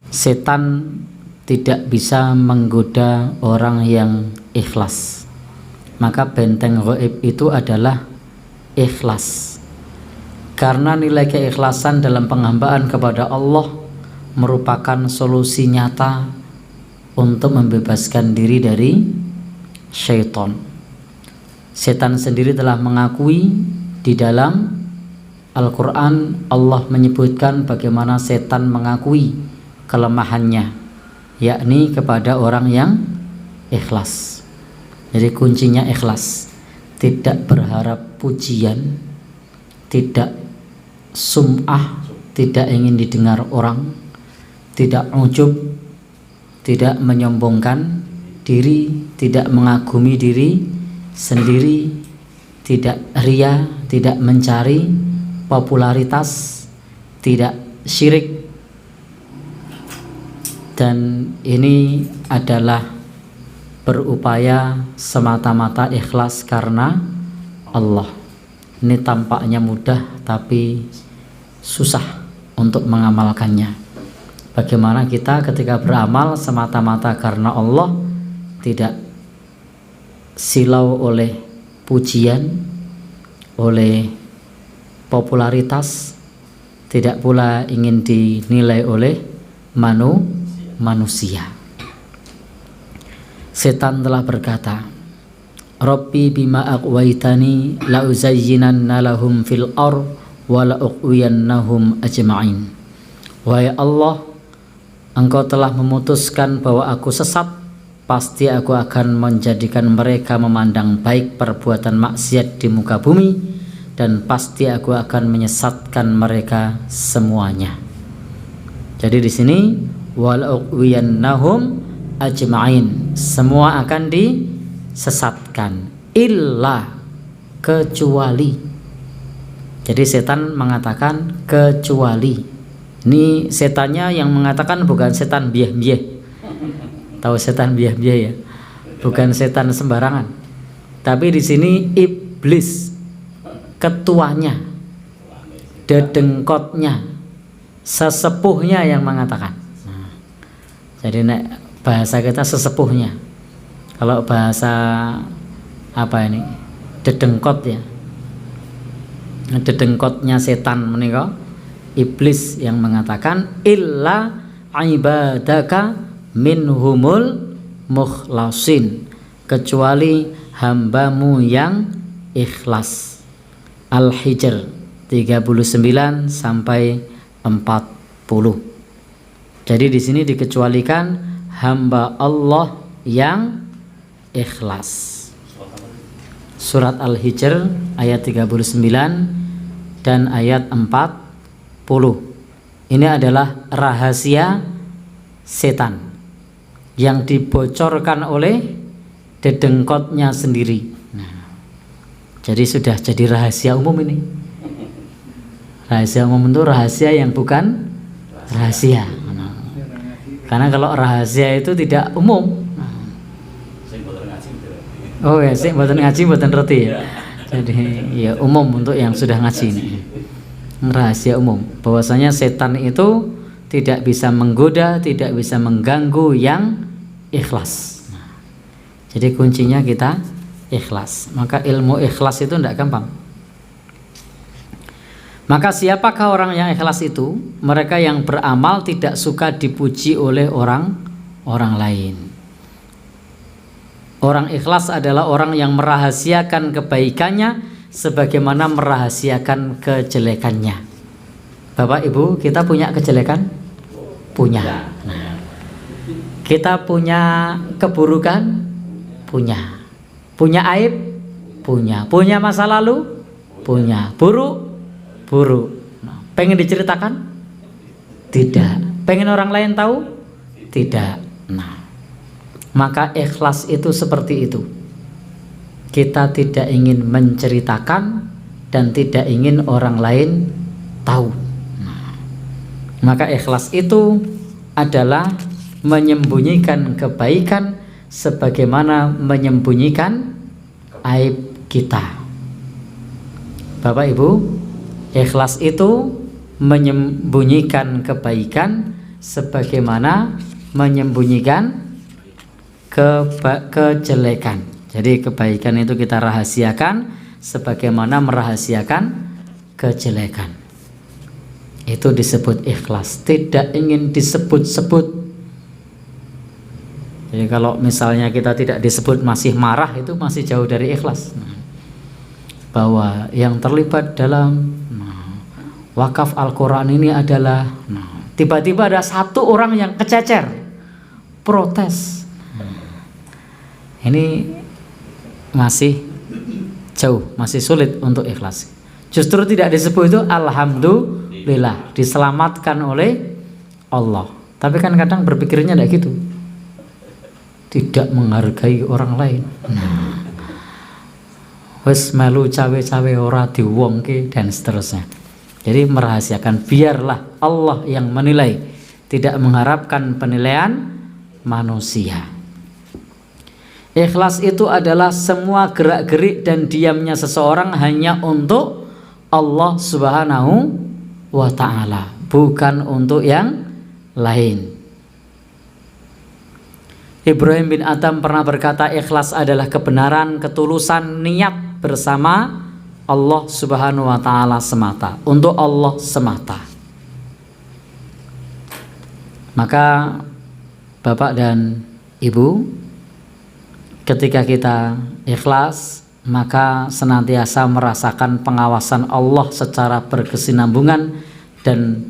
setan tidak bisa menggoda orang yang ikhlas. Maka benteng ghaib itu adalah ikhlas. Karena nilai keikhlasan dalam penghambaan kepada Allah merupakan solusi nyata untuk membebaskan diri dari syaitan. Setan sendiri telah mengakui di dalam Al-Quran, Allah menyebutkan bagaimana setan mengakui kelemahannya, yakni kepada orang yang ikhlas. Jadi kuncinya ikhlas, tidak berharap pujian, tidak sum'ah, tidak ingin didengar orang, tidak ujub, tidak menyombongkan diri, tidak mengagumi diri sendiri, tidak ria, tidak mencari popularitas, tidak syirik. Dan ini adalah berupaya semata-mata ikhlas karena Allah. Ini tampaknya mudah tapi susah untuk mengamalkannya. Bagaimana kita ketika beramal semata-mata karena Allah, tidak silau oleh pujian, oleh popularitas, tidak pula ingin dinilai oleh manusia. Setan telah berkata, Rabbi bima aqwaitani la uzayyinanna lahum fil ard wa la uqwiyannahum ajma'in. Wahai Allah, Engkau telah memutuskan bahwa aku sesat, pasti aku akan menjadikan mereka memandang baik perbuatan maksiat di muka bumi, dan pasti aku akan menyesatkan mereka semuanya. Jadi di sini wa la uqwiyannahum ajma'in, semua akan disesatkan, illa, kecuali. Jadi setan mengatakan kecuali. Ini setannya yang mengatakan, bukan setan bieh-bieh. Tahu setan bieh-bieh ya? Bukan setan sembarangan. Tapi di sini iblis, ketuanya, dedengkotnya, sesepuhnya yang mengatakan. Jadi bahasa kita sesepuhnya. Kalau bahasa apa ini? Dedengkot ya. Dedengkotnya setan menika iblis yang mengatakan illa ibadaka minhumul mukhlasin, kecuali hambamu yang ikhlas. Al-Hijr 39 sampai 40. Jadi di sini dikecualikan hamba Allah yang ikhlas. Surat Al-Hijr ayat 39 dan ayat 40. Ini adalah rahasia setan yang dibocorkan oleh dedengkotnya sendiri. Jadi sudah jadi rahasia umum ini. Rahasia umum itu rahasia yang bukan rahasia. Karena kalau rahasia itu tidak umum. Oh ya, sih mboten ngaji mboten reti ya. Jadi ya umum untuk yang sudah ngaji ini. Rahasia umum bahwasanya setan itu tidak bisa menggoda, tidak bisa mengganggu yang ikhlas. Jadi kuncinya kita ikhlas. Maka ilmu ikhlas itu tidak gampang. Maka siapakah orang yang ikhlas itu? Mereka yang beramal tidak suka dipuji oleh orang lain. Orang ikhlas adalah orang yang merahasiakan kebaikannya sebagaimana merahasiakan kejelekannya. Bapak Ibu, kita punya kejelekan? Punya. Nah, kita punya keburukan? Punya. Punya aib? Punya. Punya masa lalu? Punya. Buruk? Nah, pengen diceritakan? Tidak. Pengen orang lain tahu? Tidak. Nah, maka ikhlas itu seperti itu. Kita tidak ingin menceritakan dan tidak ingin orang lain tahu. Nah, maka ikhlas itu adalah menyembunyikan kebaikan sebagaimana menyembunyikan aib kita. Bapak Ibu, ikhlas itu menyembunyikan kebaikan sebagaimana menyembunyikan kejelekan. Jadi kebaikan itu kita rahasiakan sebagaimana merahasiakan kejelekan. Itu disebut ikhlas, tidak ingin disebut-sebut. Jadi kalau misalnya kita tidak disebut masih marah, itu masih jauh dari ikhlas. Bahwa yang terlibat dalam wakaf Al-Quran ini adalah tiba-tiba ada satu orang yang kececer, protes. Ini masih jauh, masih sulit untuk ikhlas. Justru tidak disebut itu alhamdulillah, diselamatkan oleh Allah. Tapi kan kadang berpikirnya tidak gitu, tidak menghargai orang lain. Wes melu cawe-cawe ora diwongke dan seterusnya. Jadi merahasiakan, biarlah Allah yang menilai, tidak mengharapkan penilaian manusia. Ikhlas itu adalah semua gerak-gerik dan diamnya seseorang hanya untuk Allah Subhanahu wa ta'ala, bukan untuk yang lain. Ibrahim bin Adham pernah berkata, ikhlas adalah kebenaran, ketulusan niat bersama Allah Subhanahu wa ta'ala semata, untuk Allah semata. Maka Bapak dan Ibu, ketika kita ikhlas, maka senantiasa merasakan pengawasan Allah secara berkesinambungan, dan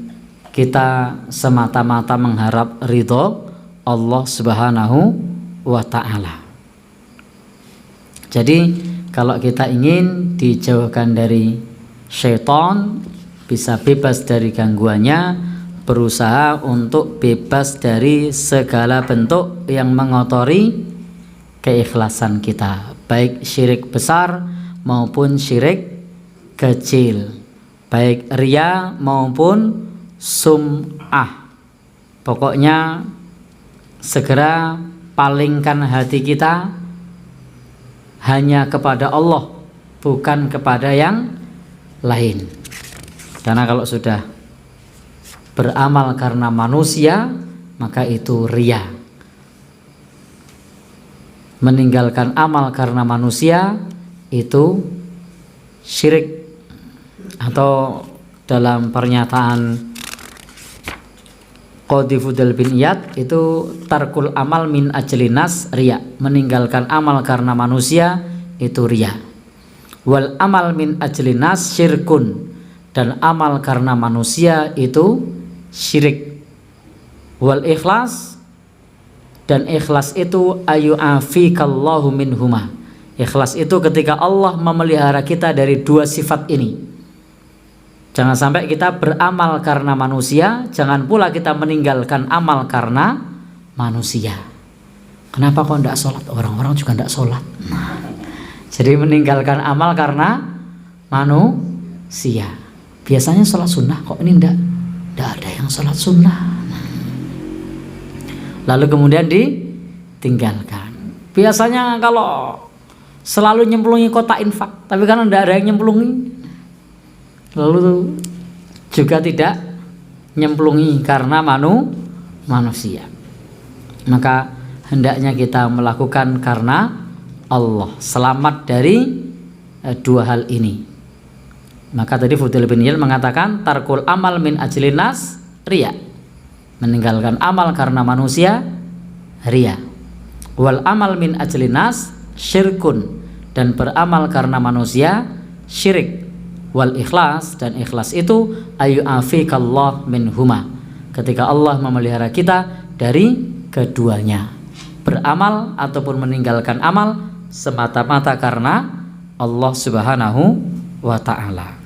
kita semata-mata mengharap ridho Allah Subhanahu wa ta'ala. Jadi kalau kita ingin dijauhkan dari syaitan, bisa bebas dari gangguannya, berusaha untuk bebas dari segala bentuk yang mengotori keikhlasan kita, baik syirik besar maupun syirik kecil, baik riya maupun sum'ah. Pokoknya segera palingkan hati kita hanya kepada Allah, bukan kepada yang lain. Karena kalau sudah beramal karena manusia, maka itu riya. Meninggalkan amal karena manusia itu syirik, atau dalam pernyataan Qadhi Fudail bin Iyad itu tarkul amal min ajlinas riya, meninggalkan amal karena manusia itu riya. Wal amal min ajlinas syirkun, dan amal karena manusia itu syirik. Wal ikhlas, dan ikhlas itu ayu'afikallahu minhuma. Ikhlas itu ketika Allah memelihara kita dari dua sifat ini. Jangan sampai kita beramal karena manusia, jangan pula kita meninggalkan amal karena manusia. Kenapa kok tidak sholat? Orang-orang juga tidak sholat. Jadi meninggalkan amal karena manusia. Biasanya sholat sunnah, kok ini tidak ada yang sholat sunnah. Lalu kemudian ditinggalkan. Biasanya kalau selalu nyemplungi kotak infak, tapi kan tidak ada yang nyemplungi. Lalu juga tidak nyemplungi karena manusia. Maka hendaknya kita melakukan karena Allah, selamat dari dua hal ini. Maka tadi Fudail bin Iyad mengatakan tarkul amal min ajlinas riya, meninggalkan amal karena manusia riya. Wal amal min ajlinas syirkun, dan beramal karena manusia syirik. Wal ikhlas, dan ikhlas itu ayu'afikallah minhuma, ketika Allah memelihara kita dari keduanya. Beramal ataupun meninggalkan amal semata-mata karena Allah Subhanahu wa ta'ala.